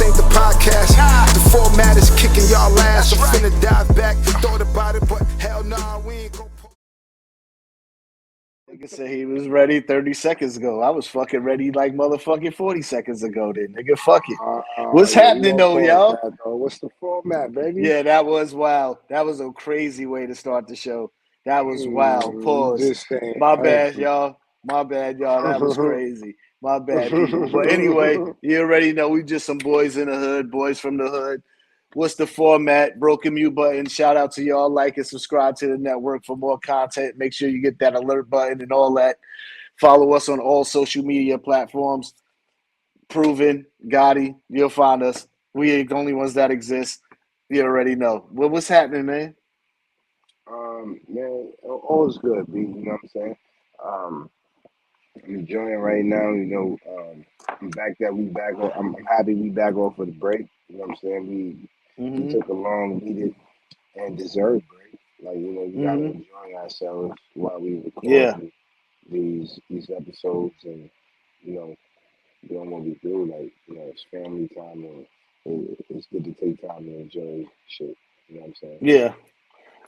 ain't the podcast. The format is kicking y'all ass. I'm finna dive back. Thought about it, but hell nah, we ain't gon' Nigga said he was ready 30 seconds ago. I was fucking ready like motherfucking 40 seconds ago then. Nigga, fuck it. What's Yeah, we happening gonna though, pause y'all? that, though. What's the format, baby? Yeah, that was wild. That was a crazy way to start the show. That was wild. Pause. Just saying. My bad, y'all. My bad, y'all. That was crazy. My bad, people. But anyway, you already know we just some boys in the hood, boys from the hood. What's the format? Broken mute button. Shout out to y'all. Like and subscribe to the network for more content. Make sure you get that alert button and all that. Follow us on all social media platforms. Proven, Gotti, you'll find us. We ain't the only ones that exist. You already know. What's happening, man? Man, all is good, B. You know what I'm saying? I'm enjoying right now. I'm back. We back. I'm happy we back off of the break. You know what I'm saying? We took a long, needed, and deserved break. Like we gotta enjoy ourselves while we Yeah. record these episodes, and doing what we do. Like it's family time, and it's good to take time to enjoy shit. You know what I'm saying? Yeah.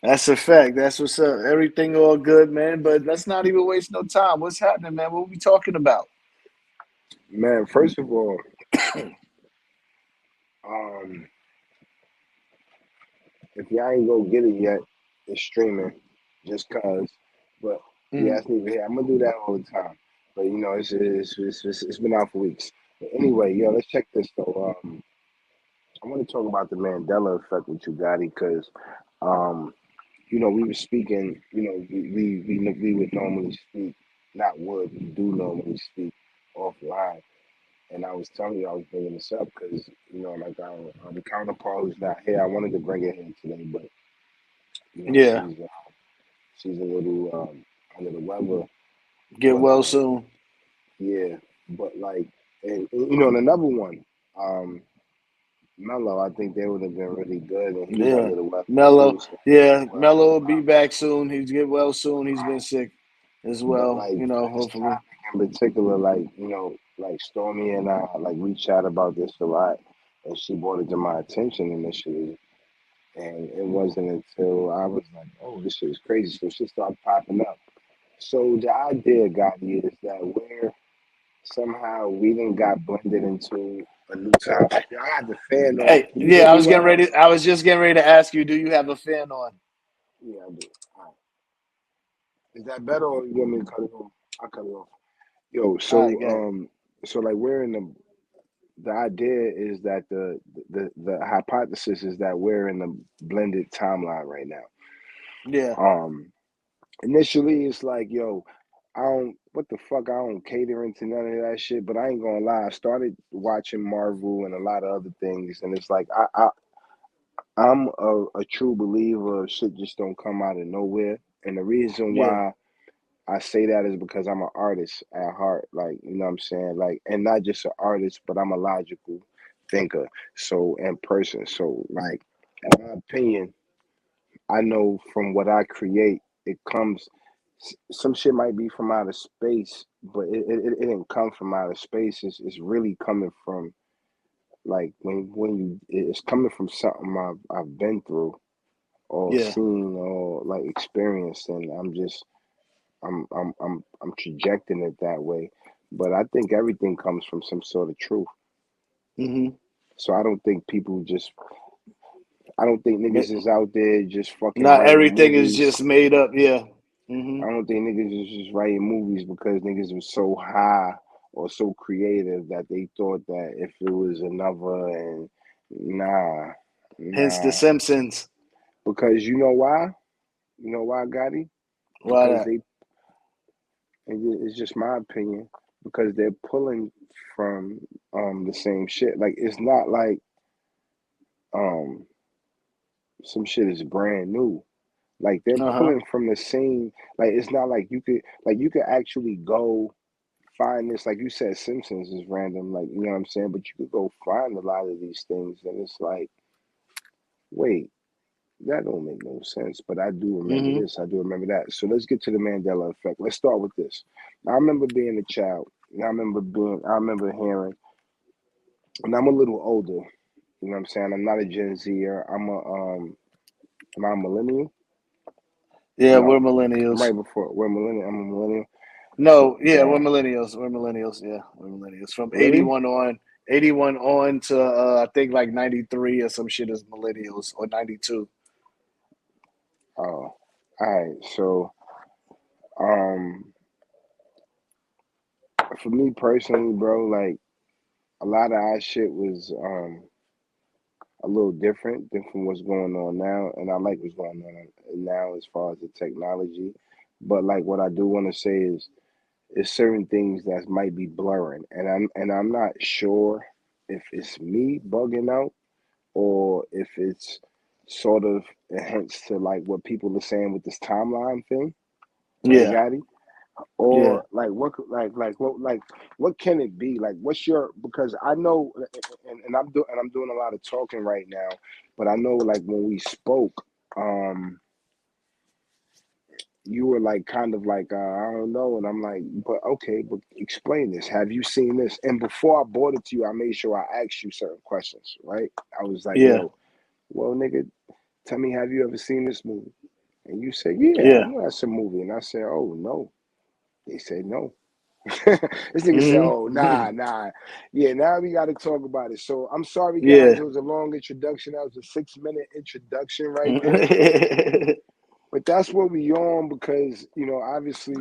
That's a fact. That's what's up. Everything all good, man. But let's not even waste no time. What's happening, man? What we talking about? Man, first of all, um, if y'all ain't go get it yet, it's streaming. Just cause, but yeah, that's neither here. I'm gonna do that all the time. But it's been out for weeks. But anyway, let's check this though. I want to talk about the Mandela effect with you, Gotti, because we were speaking. We would normally speak, not would, we do normally speak offline. And I was telling you I was bringing this up because like the counterpart who's not here, I wanted to bring her here today, but Yeah. she's a little under the weather. Get But well soon. yeah, but like, and and another one, Mello, I think they would have been really good, and he was under the weather Mello. too. So Yeah, Mello will be back soon. He's get well soon. He's been sick as but well. like this Hopefully. topic in particular, like like Stormy and I, like we chat about this a lot, and she brought it to my attention initially. And it wasn't until I was like, oh, this shit is crazy. So shit started popping up. So the idea, Gotti, is that where somehow we done got blended into a new time. I had the fan on. Hey, Can you hear yeah, I me was getting well? ready. I was just getting ready to ask you, do you have a fan on? Yeah, I do. All right. Is that better or you want me to cut it off? I'll cut it off. Yo, All right, good. so like we're in the idea is that the hypothesis is that we're in the blended timeline right now. Yeah. Initially it's like, yo, I don't what the fuck, I don't cater into none of that shit, but I ain't gonna lie, I started watching Marvel and a lot of other things, and it's like I'm a true believer of shit just don't come out of nowhere. And the reason Yeah. why I say that is because I'm an artist at heart, like, you know what I'm saying? Like, and not just an artist, but I'm a logical thinker, so, and person. So, like, in my opinion, I know from what I create, it comes. Some shit might be from outer space, but it didn't come from outer space. It's really coming from like it's coming from something I've been through or Yeah. seen or like experienced, and I'm projecting it that way. But I think everything comes from some sort of truth. Mm-hmm. So I don't think niggas is out there just fucking Not writing everything is movies. just made up. Yeah. Mm-hmm. I don't think niggas is just writing movies because niggas was so high or so creative that they thought that if it was another and nah, Hence the nah. Simpsons. Because you know why? You know why, Gotti? Why Because that? it's just my opinion, because they're pulling from the same shit. Like it's not like um some shit is brand new. Like they're Uh-huh. pulling from the same, like it's not like you could actually go find this, like you said, Simpsons is random, like you know what I'm saying, but you could go find a lot of these things, and it's like, wait, that don't make no sense. But I do remember Mm-hmm. this, I do remember that. So let's get to the Mandela effect. Let's start with this. I remember being a child, and I remember hearing and I'm a little older. You know what I'm saying? I'm not a Gen Zer. Am I a millennial? Yeah, we're No, I'm millennials. right before. We're millennial. I'm a millennial. No, yeah, we're Damn, millennials. We're millennials. Yeah, we're millennials. From really? 81 on to I think like 93 or some shit is millennials or 92. Oh, all right. So, um, for me personally, bro, like a lot of our shit was a little different than from what's going on now, and I like what's going on now as far as the technology. But like what I do want to say is certain things that might be blurring, and I'm not sure if it's me bugging out or if it's sort of a hint to like what people are saying with this timeline thing, right, Yeah, Gotti? yeah, Or like what can it be? Like what's your because I know and I'm doing a lot of talking right now, but I know like when we spoke, um you were like kind of like I don't know, and I'm like, but okay, but explain this. Have you seen this? And before I brought it to you, I made sure I asked you certain questions, right? I was like, yeah, yo, well, nigga, tell me, have you ever seen this movie? And you said, yeah, I yeah. know that's a movie. And I said, oh no. They said no. This nigga said, oh Hmm. nah. Yeah, now we gotta talk about it. So I'm sorry guys, Yeah. it was a long introduction. That was a 6 minute introduction right there. But that's what we on because, obviously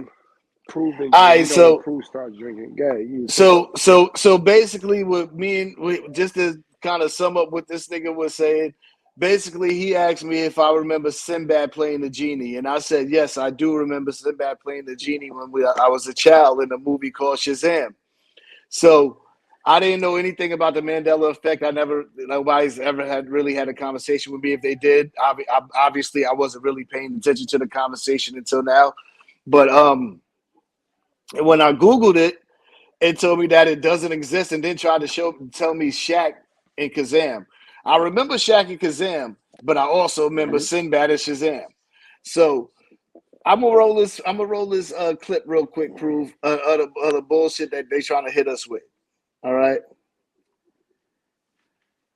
Proof been All drink. right, You know when so Proof start drinking. Yeah, you say so something. so so basically, what me and just to kind of sum up what this nigga was saying, basically he asked me if I remember Sinbad playing the genie, and I said yes, I do remember Sinbad playing the genie when I was a child in a movie called Shazam. So I didn't know anything about the Mandela effect. Nobody's ever had a conversation with me. If they did, obviously I wasn't really paying attention to the conversation until now. But when I Googled it, it told me that it doesn't exist, and then tried to tell me Shaq and Kazam. I remember Shaq and Kazam, but I also remember Mm-hmm. Sinbad and Shazam. So I'm gonna roll this clip real quick. Proof of the bullshit that they trying to hit us with. All right.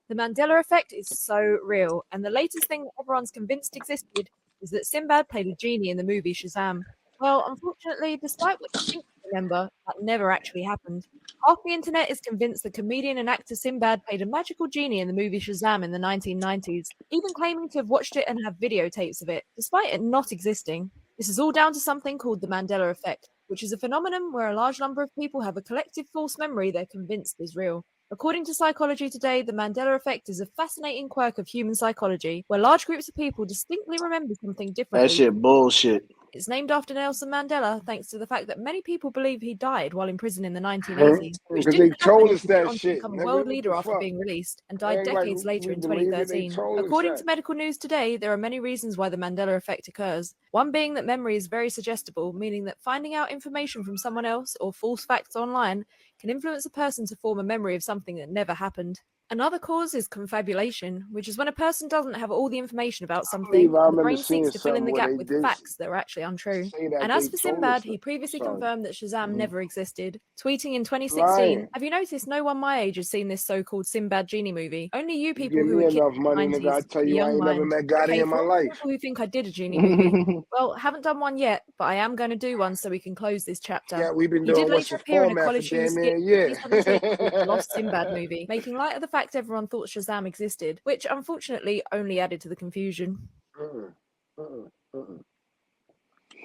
The Mandela effect is so real, and the latest thing that everyone's convinced existed is that Sinbad played a genie in the movie Shazam. Well, unfortunately, despite what you think you remember, that never actually happened. Half the internet is convinced the comedian and actor Sinbad played a magical genie in the movie Shazam in the 1990s, even claiming to have watched it and have videotapes of it, despite it not existing. This is all down to something called the Mandela effect, which is a phenomenon where a large number of people have a collective false memory they're convinced is real. According to Psychology Today, the Mandela effect is a fascinating quirk of human psychology where large groups of people distinctly remember something That differently. shit bullshit. It's named after Nelson Mandela thanks to the fact that many people believe he died while in prison in the 1980s, which Because they didn't happen told because us he went that on to shit, become a nigga. world What leader the after fuck? being released and died Everybody decades later we in believe it. They 2013. told us According that. to Medical News Today, there are many reasons why the Mandela effect occurs. One being that memory is very suggestible, meaning that finding out information from someone else or false facts online can influence a person to form a memory of something that never happened. Another cause is confabulation, which is when a person doesn't have all the information about I believe something I and the remember brain seeks seeing to fill in something the where gap they with did facts that are actually untrue. say that And they as for told us Sinbad, he that. previously Sorry. confirmed that Shazam Mhm. never existed, tweeting in 2016, Lying. "Have you noticed no one my age has seen this so-called Sinbad genie movie? Only you You people give who me were kids enough in the money, nigga. I 90s, tell the you, I young ain't never mind. met Gotti Okay, in for my all the life. people who think I did a genie movie, well, haven't done one yet, but I am going to do one so we can close this chapter." Yeah, we've been He did doing what's later the appear in a format for college humor damn near skit a in year. 2017 called The Lost Sinbad Movie, making light of the fact everyone thought Shazam existed, which unfortunately only added to the confusion. Mm-mm, mm-mm, mm-mm.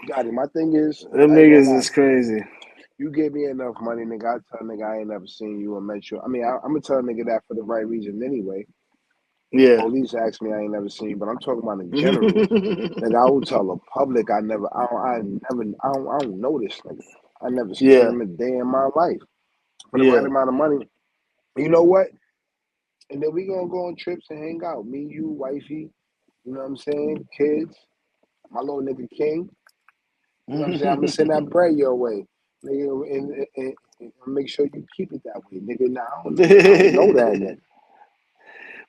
Gotti, my thing is, Them I ain't gonna niggas lie. is crazy. You gave me enough money, nigga. I tell nigga I ain't never seen you or met you. I mean, I'm gonna tell nigga that for the right reason anyway. Yeah. Police ask me I ain't never seen you, but I'm talking about in general. Nigga, I will tell the public I don't know this nigga. I never seen Yeah. him a day in my life. For the right Yeah. amount of money, you know what? And then we gonna go on trips and hang out. Me, you, wifey, you know what I'm saying? Kids, my little nigga King. You know what I'm saying? I'm gonna send that bread your way, nigga, and make sure you keep it that way, nigga. Now I don't know that yet.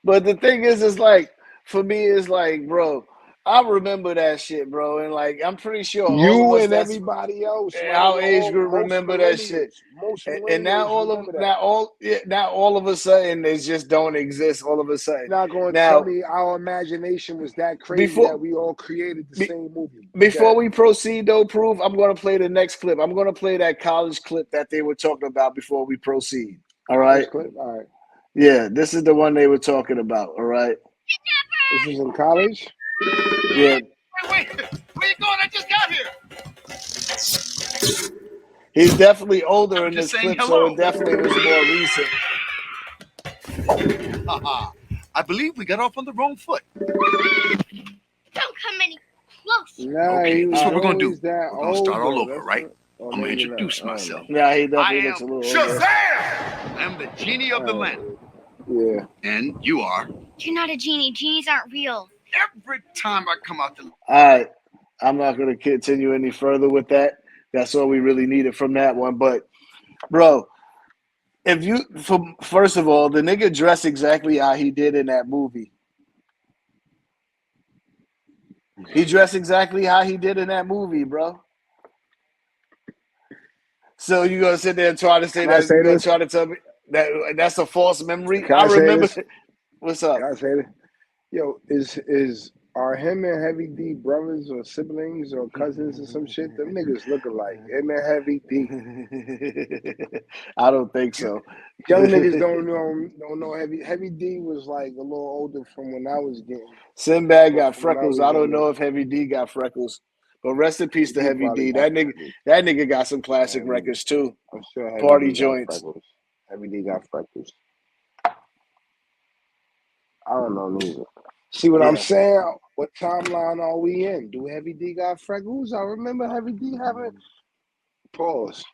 But the thing is like for me, it's like, bro. I remember that shit, bro, and like I'm pretty sure all of You us and that's everybody else, man. our age All, group most remember that shit. millennials, most And now millennials remember that. now all of a sudden they just don't exist. All of a sudden, You're not going to tell now me our imagination was that crazy before that we all created the be, same movie. before That we proceed, though, proof. I'm going to play the next clip. I'm going to play that college clip that they were talking about before we proceed. All college right. clip. All right, Yeah, this is the one they were talking about. All right. this was in college. Yeah. Wait, where you going? I just got here. He's definitely older I'm in just this saying clip, so hello. it definitely was more recent. Haha. I believe we got off on the wrong foot. Don't come any closer. Nah, Okay, he this was is what we're gonna do. always that We're gonna start all old, over, though. right? Oh, I'm gonna maybe not. introduce I don't myself. know. Yeah, he I definitely am looks a little older. Shazam! I'm the genie of the lamp. Yeah. And you are? You're not a genie. Genies aren't real. Every time I come out the... All right. I'm not going to continue any further with that. That's all we really needed from that one. But, bro, first of all, the nigga dressed exactly how he did in that movie. He dressed exactly how he did in that movie, bro. So you gonna sit there and try to say Can I that? say You gonna this? try to tell me that's a false memory? Can I I say remember. this? What's up? Can I say this? Yo, are him and Heavy D brothers or siblings or cousins or some shit? Them niggas look alike. Him and Heavy D. I don't think so. Young niggas don't know Heavy D was like a little older from when I was getting Sinbad got from when I freckles. was I don't younger. know if Heavy D got freckles, but rest in peace to He Heavy probably D. got That freckles. nigga got some classic Heavy, records too. I'm sure Heavy Party D got joints. freckles. Heavy D got freckles. I don't know neither. See what I'm Yeah. saying? What timeline are we in? Do Heavy D got freckles? I remember Heavy D having pause.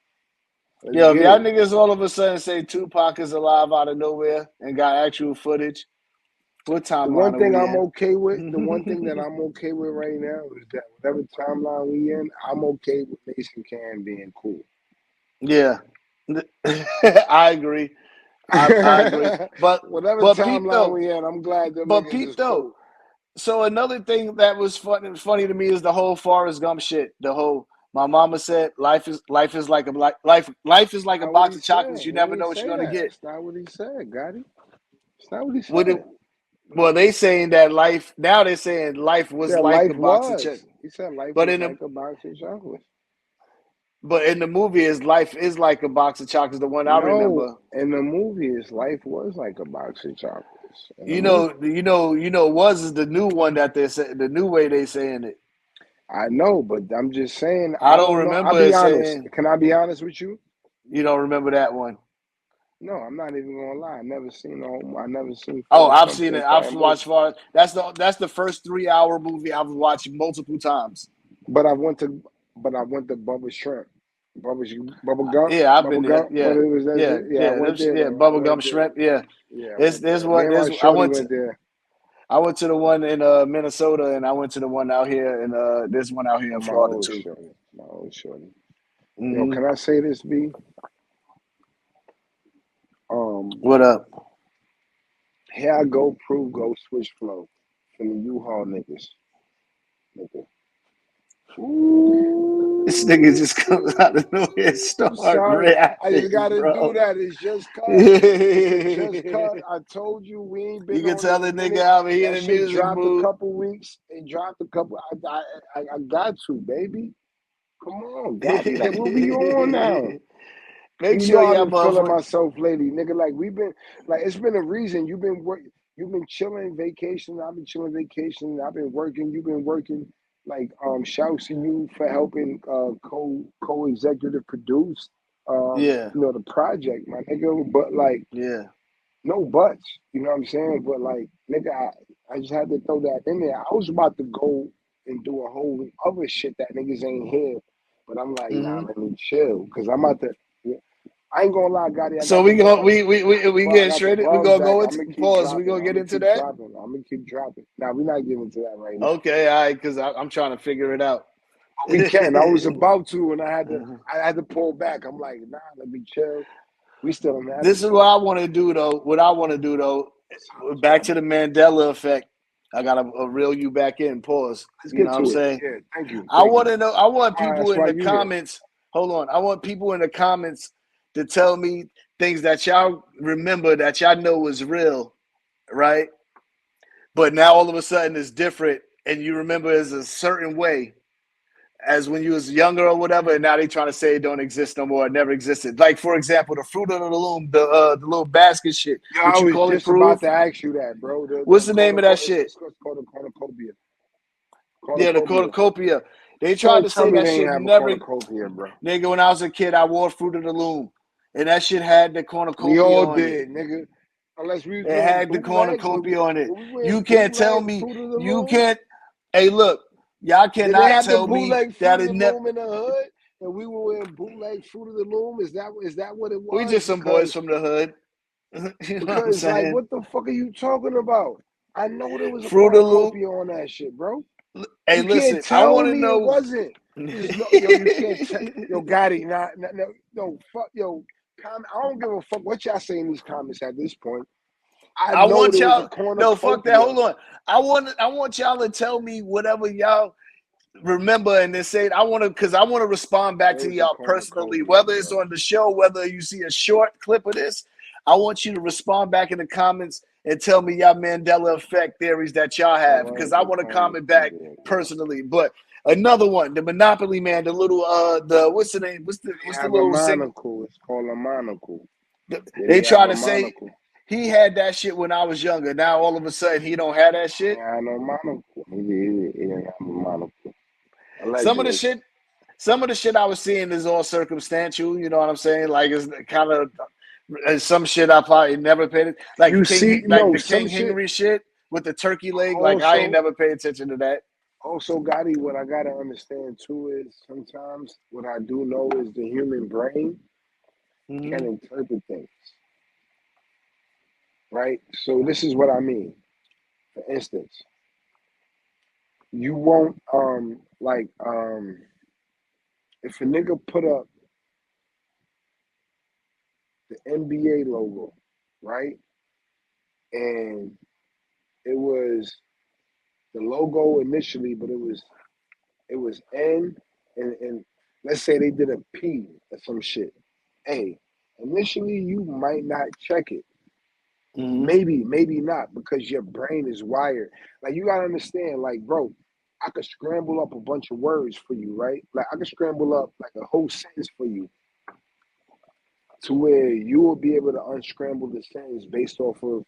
Let's Yo, if get y'all it. niggas all of a sudden say Tupac is alive out of nowhere and got actual footage, what The timeline one are thing we I'm in? okay with, the one thing that I'm okay with right now is that whatever timeline we in, I'm okay with Mason Can being cool. Yeah, I agree. I agree. But whatever Pete timeline though, we in, I'm glad them but niggas Pete is though. cool. So another thing that was funny to me is the whole Forrest Gump shit. The whole my mama said life is like a life is like a Not what he box of said. chocolates. You He never ain't know what you're say gonna that. get. That's not what he said, Gotti. That's not what he What said. it, well, they saying that life now they're saying life He was said like life a box of was. chocolates. He said life But was in the like a box of chocolates. but in the movie, is life is like a box of chocolates. The one I No, remember. in the movies, life was like a box of chocolates. In the You movie. know, was is the new one that they're saying, the new way they saying it. I know, but I'm just saying, I I don't don't know. I'll remember be it honest. saying. Can I be honest with you? You don't remember that one. No, I'm not even gonna lie. I never seen I never seen Oh, Forrest I've Gump seen the it. I've entire watched movie. far. That's the first 3 hour movie I've watched multiple times. But I went to Bubba Shrimp. Bubba Gump. Yeah, I've been Bubba there. Gump. What Yeah, it was that yeah, shit? Yeah, I yeah. went there Yeah, though. I bubblegum went there. shrimp. Yeah, Yeah, I there's went there's there. Me one. and my There's shorty went there. I went to the one in Minnesota, and I went to the one out here, and there's one out here in My Florida old too. shorty. My old shorty. Yo, Hmm. can I say this, B? What up? Here I go, prove, go, switch flow from the U-Haul niggas. Nigga. This nigga Ooh, just comes out of nowhere and start sorry. I just rapping, gotta do bro. that. It's just cause. It's a just cause. You I told you we ain't been can on in tell a the nigga minute. out here That in the shit music dropped a mood. couple weeks. It dropped a couple. I got to, baby. Come on, Gotti. Like what we on now? Make You know sure I've y'all been feeling motherfuckers. myself lately, nigga. Like we've been, like it's been a reason. You've been chilling vacation. I've been chilling vacation. I've been working. You've been working. Like shouts to you for helping co-executive produce Yeah, the project, my nigga. But like yeah. no buts, you know what I'm saying? But like nigga, I just had to throw that in there. I was about to go and do a whole other shit that niggas ain't here, but I'm like, nah, Hmm. let me chill, cause I'm about to. I ain't gonna lie, Gotti. I So got the we go bars. we Bro, I get got the straight. We bars gonna back. go I'm into gonna keep pause. We dropping. gonna I'm get gonna into keep that. dropping. I'm gonna keep dropping. Now we're not getting into that right now. Okay, all right. Because I'm trying to figure it out. We can. I was about to, and I had to pull back. I'm like, nah, let me chill. We still in the This is what episode. I want to do though. What I want to do though. Back to the Mandela effect. I gotta reel you back in. Pause. Let's You get know what to I'm it. saying? Yeah, thank you. I want to know. I want people That's in why the you here. comments. Hold on. I want people in the comments to tell me things that y'all remember that y'all know was real, right? But now all of a sudden it's different, and you remember it's a certain way as when you was younger or whatever, and now they trying to say it don't exist no more. It never existed. Like for example, the Fruit of the Loom, the little basket shit. Yo, What I you was call it? just about Proof? to ask you that, bro. What's the name of that shit? It's called a cornucopia. Yeah, the Cornucopia. cornucopia. They You tried can't to tell say me that they ain't shit have a never. cornucopia, bro. Nigga, when I was a kid, I wore Fruit of the Loom, and that shit had the We cornucopia all on it. did, nigga. Unless we was It wearing had the bootlegs, cornucopia on it. when we wearing You can't tell bootleg me. Fruit of the You Loom. can't. Hey, look, y'all Did they cannot have the tell me bootleg Fruit that of it the never. Loom in the hood, and we were wearing bootleg Fruit of the Loom? Is that what it We was? just some boys from the hood. You know what I'm Because like, saying? what the fuck are you talking about? I know there was a Fruit of the Loom. cornucopia on that shit, bro. Hey, You can't listen, I tell want to me it know. wasn't. There's no, yo, you can't tell. Yo, Gotti, no, fuck, yo, I don't give a fuck what y'all say in these comments at this point. I I know want there was a y'all. No, fuck that. cornucopia. Hold on. I want y'all to tell me whatever y'all remember and then say it. I want to respond back There to was a y'all personally, cornucopia, whether it's bro. on the show, whether you see a short clip of this. I want you to respond back in the comments and tell me y'all Mandela effect theories that y'all There have, because was I a want to comment back cornucopia, bro. personally. But another one, the Monopoly Man, the little the what's the name? What's the Have a little sing? monocle. It's called a monocle. Did They he have try a to say monocle? he had that shit when I was younger. Now all of a sudden he don't have that He shit. had no monocle. He didn't have a monocle. Some of the Allegedly. shit some of the shit I was seeing is all circumstantial. You know what I'm saying? Like it's kind of some shit I probably never paid it. Like You see, like no, the some King shit. Henry shit with the turkey leg. Like I ain't Also, never paid attention to that. Gotti, what I gotta understand too is sometimes what I do know is the human brain can Mm-hmm. interpret things, right? So this is what I mean. For instance, you won't if a nigga put up the NBA logo, right? And it was the logo initially, but it was N and let's say they did a P or some shit. A. Initially you might not check it. Mm-hmm. Maybe not, because your brain is wired. Like you gotta understand, like, bro, I could scramble up a bunch of words for you, right? Like I could scramble up like a whole sentence for you to where you will be able to unscramble the sentence based off of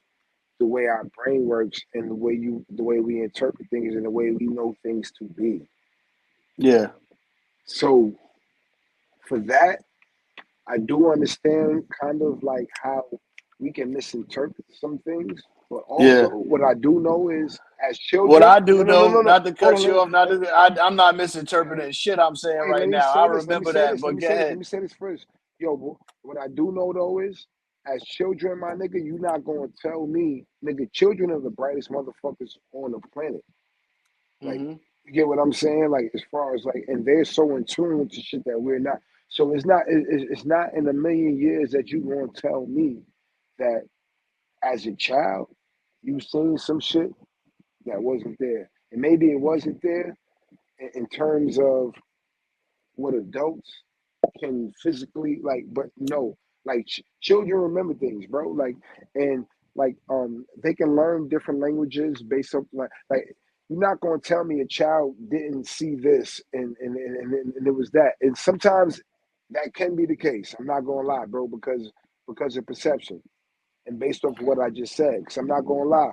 the way our brain works and the way we interpret things and the way we know things to be. Yeah. So for that, I do understand kind of like how we can misinterpret some things, but also Yeah. what I do know is as What children, I do know, no. not to Hold cut on, you off, I'm not misinterpreting wait, shit I'm saying let right me now. I say this. Let me remember say that, this. Let but me go say this. Let ahead. me say this first. Yo, what I do know though is, as children, my nigga, you not gonna tell me, nigga, children are the brightest motherfuckers on the planet. Like, Mm-hmm. you get what I'm saying? Like, as far as like, and they're so in tune to shit that we're not. So it's not in a million years that you gonna tell me that as a child you seen some shit that wasn't there, and maybe it wasn't there in terms of what adults can physically like, but no, like children remember things, bro. Like, and like they can learn different languages based on like you're not gonna tell me a child didn't see this and it was that. And sometimes that can be the case. I'm not gonna lie, bro, because of perception and based off of what I just said. Because I'm not gonna lie.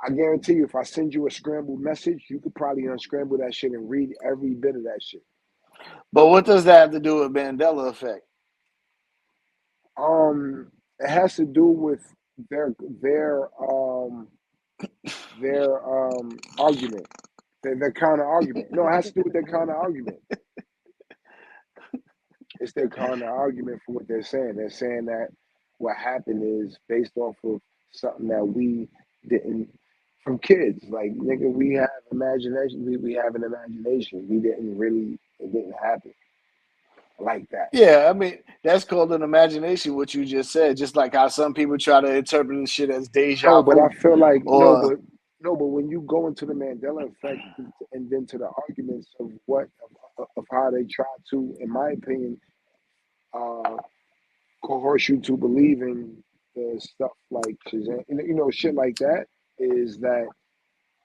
I guarantee you, if I send you a scrambled message, you could probably unscramble that shit and read every bit of that shit. But what does that have to do with Mandela effect? It has to do with their their um their argument, their counter argument. No, it has to do with their counter argument. It's their counter argument for what they're saying. They're saying that what happened is based off of something that we didn't from kids. Like nigga, we have imagination. We have an imagination. We didn't really. It didn't happen like that. Yeah, I mean, that's called an imagination, what you just said. Just like how some people try to interpret this shit as deja No, but I vu. feel like no, Or No, but when you go into the Mandela effect and then to the arguments of how they try to, in my opinion, uh, coerce you to believing the stuff like Shazam, shit like that, is that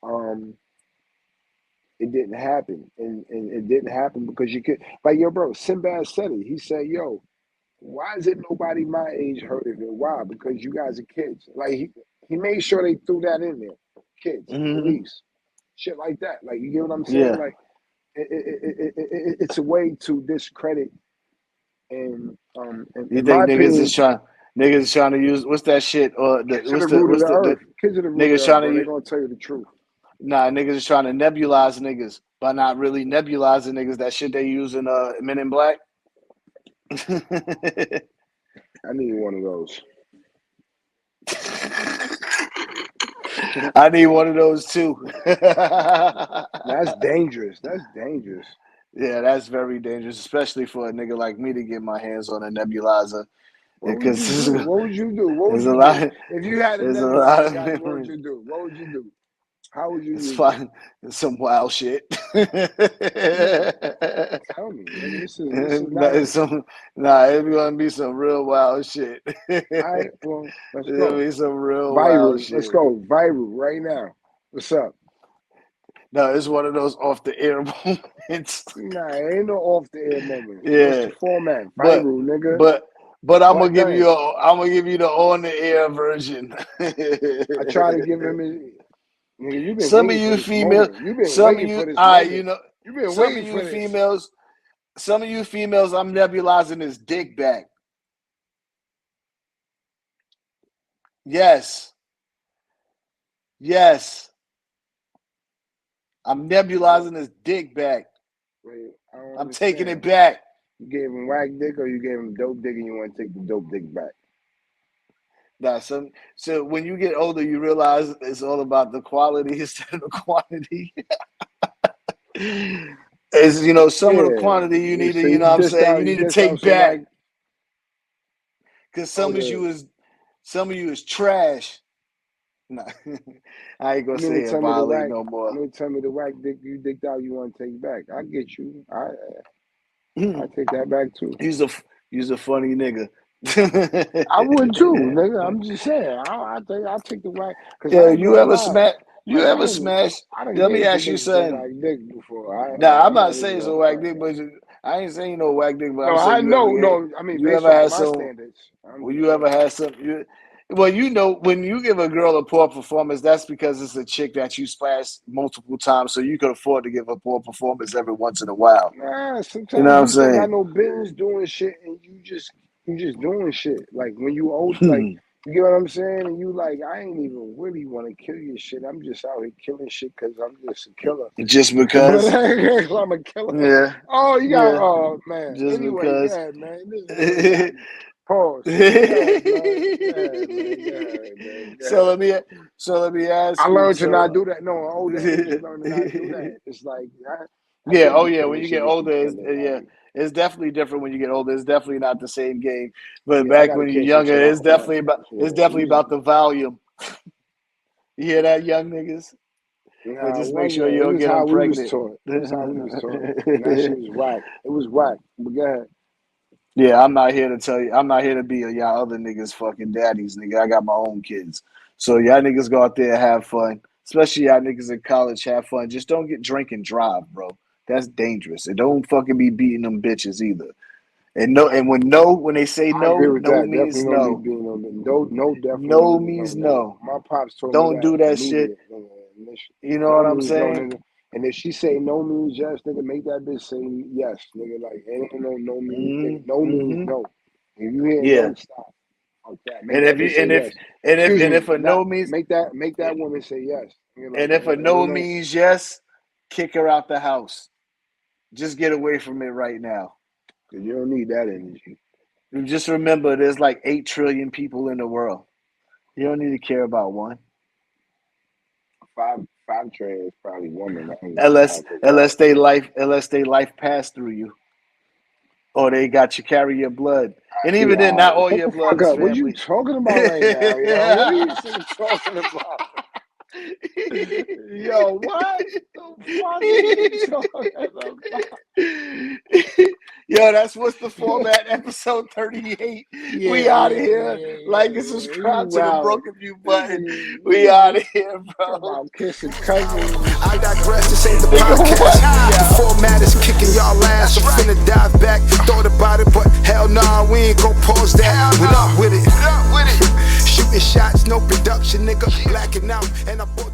um it didn't happen, and it didn't happen because you could, like, yo, bro, Sinbad said it. He said, yo, why is it nobody my age heard of it? Why? Because you guys are kids. Like, he made sure they threw that in there. Kids, Mm-hmm. police, shit like that. Like, you get what I'm saying? Yeah. Like, it's a way to discredit You in my think opinion, niggas is trying to use what's that shit or kids are the root of the earth. Kids are the root of niggas the earth, trying bro. They're to gonna tell you the truth. niggas is trying to nebulize niggas by not really nebulizing niggas. That shit they use in Men in Black. I need one of those. I need one of those too. That's dangerous. That's dangerous. Yeah, that's very dangerous, especially for a nigga like me to get my hands on a nebulizer. What would Because you do? What would you do? What would there's a you lot. do? If you had a There's a lot nebulizer, of guys, what would memories. you do? What would you do? How would you It's use it? fun. It's some wild shit. No, tell me. Nigga, this is not. It's it's gonna be some real wild shit. All right, well, let's It's gonna go. be some real wild Viral. Let's shit. go. Viral right now. What's up? No, it's one of those off the air moments. Nah, ain't no off the air moments. What's Yeah, the format? but Viral, nigga. but I'm What gonna name? I'm gonna give you the on the air version. I try to give him his. Nigga, you've been Some of waiting for you this females, moment. You've been some of waiting you, for this all right, you moment. know, You've been some of waiting you for this. females, some of you females, I'm nebulizing his dick back. Yes, yes, I'm nebulizing his dick back. Wait, I don't I'm taking it understand. back. You gave him whack dick or you gave him dope dick and you want to take the dope dick back? Nah, so when you get older, you realize it's all about the quality instead of the quantity. Is some of the quantity you need to, So you what I'm saying, you you need to dissed out take some back whack. because Oh, some of you is trash. Nah, I ain't gonna you mean sit to here tell and me the violate whack? no more. You mean to tell me the whack dick you dicked out you want to take back? I get you. I take that back too. You's a funny nigga. I would too, nigga. I'm just saying. I take the whack because Yeah, I ain't you gonna ever lie. smash? You Like ever smash? I done Let me gave ask some you niggas some something. whack dick before. Nah, I'm I'm not not even saying it's a gonna whack front. dick, but I ain't saying no whack dick. But No, I'm saying I know. No, I mean you based ever off of had my some? standards. I'm Well, just you ever saying. had some? Well, when you give a girl a poor performance, that's because it's a chick that you splashed multiple times, so you could afford to give a poor performance every once in a while. Nah, You know sometimes what I'm you just ain't saying? got no business doing shit, and you just doing shit. Like when you old, like you get what I'm saying, and you like, I ain't even really want to kill your shit. I'm just out here killing shit because I'm just a killer. Just But because? I'm a killer. Yeah, Oh, you got. yeah. Oh man. Just Anyway, because. yeah, man. This nigga got me. Pause. Yeah, man. Yeah, man. Yeah, man. so Yeah. let me ask I you. learned to not So, do that. No, at older age, you learn to not do that. It's like I yeah, can't oh be yeah. When killing you shit get just to older, kill it. yeah, Like, it's definitely different when you get older. It's definitely not the same game. But yeah, I back gotta when you're catch some younger, shit it's off. definitely Yeah, you just. the volume. You hear that, young niggas? But Nah, it just make sure wasn't. you It don't was get them how we was pregnant. taught. It was how we was taught. And that shit was whack. It was whack. But go ahead. Yeah, I'm not here to tell you. I'm not here to be y'all other niggas fucking daddies, nigga. I got my own kids. So y'all niggas go out there and have fun. Especially y'all niggas in college, have fun. Just don't get drink and drive, bro. That's dangerous. And don't fucking be beating them bitches either. And when they say I agree no, with no that. Definitely means don't be no. being on the no, no, definitely No means no, means nigga. no. My pops told me Don't that do that shit. immediate. Nigga. You know No what I'm means no, saying? nigga. And if she say no means yes, nigga, make that bitch say yes, nigga. Like ain't no means nigga. No means Mm-hmm. no. If you hear Yeah. no, stop. Like that. Make And that if you bitch say yes. Excuse and me. if a Not no means make that woman say yes. Nigga, like and if a ain't no no. means yes, kick her out the house. Just get away from it right now. Cause you don't need that energy. Just remember, there's like 8 trillion people in the world. You don't need to care about one, Five train is probably woman. I ain't gonna lie, unless 'cause, unless they life passed through you, or they got you carry your blood. And see, even then, not all shut your the blood fuck is up. What you family. talking about right now, yo? What are you talking about? Yo, what the fuck are you talking about? Yo, that's what's the format, episode 38. We out of here. Like and subscribe to the Broken View button. We out of here, bro. About kissing cousins. I digress, this ain't the podcast. The format is kicking y'all ass. I'm finna dive back. Thought about it, but hell nah, we ain't gon' pause that. We up with it. Shooting shots, no production, nigga. Blacking out, and I bought